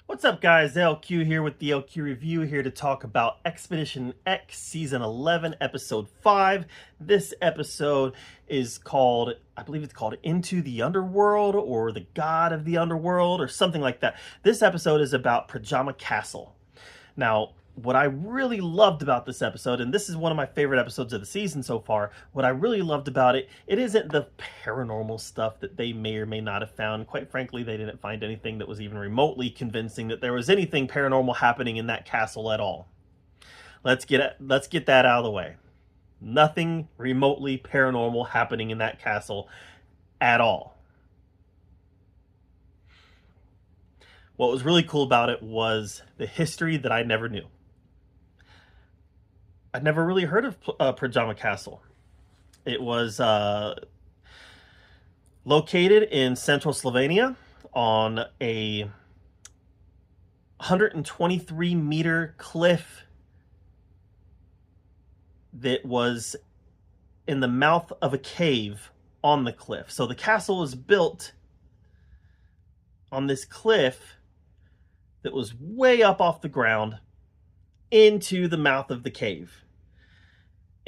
What's up, guys? LQ here with the LQ Review, here to talk about Expedition X Season 11, Episode 5. This episode is called, I believe it's called Into the Underworld, or the God of the Underworld, or something like that. This episode is about Pajama Castle. Now, what I really loved about this episode, and this is one of my favorite episodes of the season so far, what I really loved about it, it isn't the paranormal stuff that they may or may not have found. Quite frankly, they didn't find anything that was even remotely convincing that there was anything paranormal happening in that castle at all. Let's get that out of the way. Nothing remotely paranormal happening in that castle at all. What was really cool about it was the history that I never knew. I'd never really heard of Pajama Castle. It was located in central Slovenia on a 123-meter cliff that was in the mouth of a cave on the cliff. So the castle was built on this cliff that was way up off the ground into the mouth of the cave.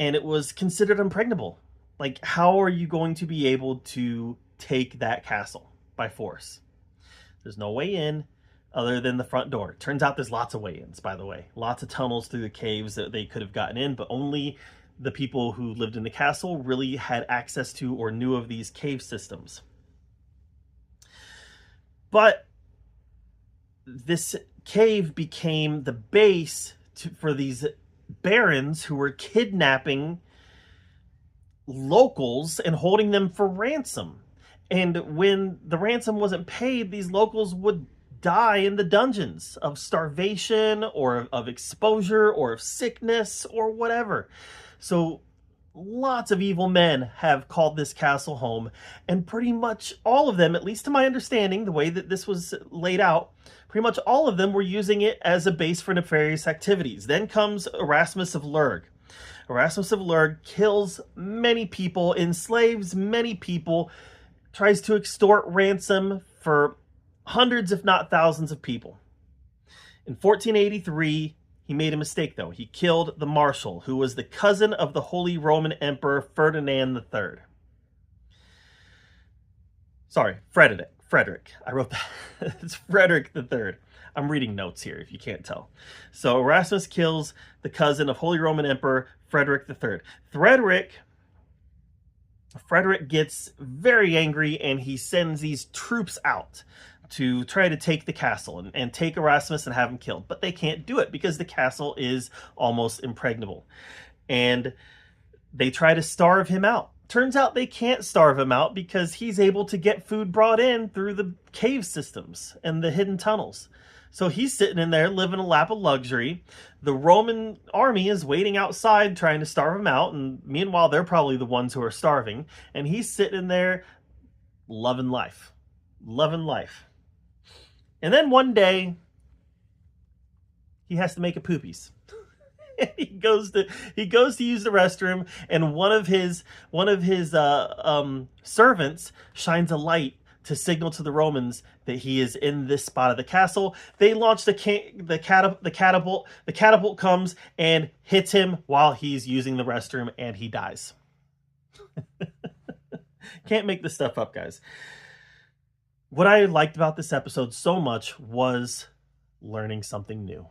And it was considered impregnable. Like, how are you going to be able to take that castle by force? There's no way in other than the front door. Turns out there's lots of way-ins, by the way. Lots of tunnels through the caves that they could have gotten in, but only the people who lived in the castle really had access to or knew of these cave systems. But this cave became the base for these barons who were kidnapping locals and holding them for ransom. And when the ransom wasn't paid, these locals would die in the dungeons of starvation or of exposure or of sickness or whatever. So lots of evil men have called this castle home, and pretty much all of them, at least to my understanding, the way that this was laid out, pretty much all of them were using it as a base for nefarious activities. Then comes Erasmus of Lurg. Erasmus of Lurg kills many people, enslaves many people, tries to extort ransom for hundreds, if not thousands, of people. In 1483, he made a mistake, though. He killed the Marshal, who was the cousin of the Holy Roman Emperor Ferdinand III. Sorry, Frederick. I wrote that. It's Frederick III. I'm reading notes here, if you can't tell. So Erasmus kills the cousin of Holy Roman Emperor Frederick III. Frederick gets very angry, and he sends these troops out to try to take the castle and take Erasmus and have him killed. But they can't do it because the castle is almost impregnable. And they try to starve him out. Turns out they can't starve him out because he's able to get food brought in through the cave systems and the hidden tunnels. So he's sitting in there living a lap of luxury. The Roman army is waiting outside trying to starve him out, and meanwhile they're probably the ones who are starving. And he's sitting in there loving life. Loving life. And then one day, he has to make a poopies. he goes to use the restroom, and one of his servants shines a light to signal to the Romans that he is in this spot of the castle. They launch the catapult. The catapult comes and hits him while he's using the restroom, and he dies. Can't make this stuff up, guys. What I liked about this episode so much was learning something new.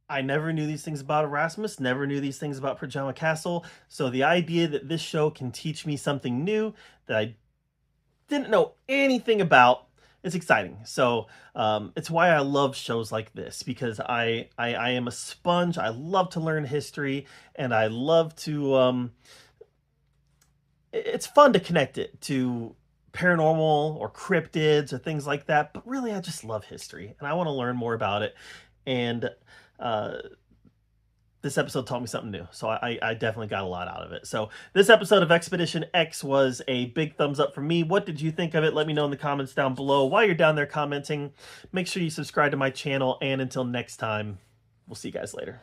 I never knew these things about Erasmus, never knew these things about Pajama Castle, so the idea that this show can teach me something new that I didn't know anything about is exciting. So it's why I love shows like this, because I am a sponge. I love to learn history, and I love to... it's fun to connect it to paranormal or cryptids or things like that, but really I just love history, and I want to learn more about it. And this episode taught me something new, so I definitely got a lot out of it. So this episode of Expedition X was a big thumbs up for me. What did you think of it? Let me know in the comments down below. While you're down there commenting, make sure you subscribe to my channel, and until next time, we'll see you guys later.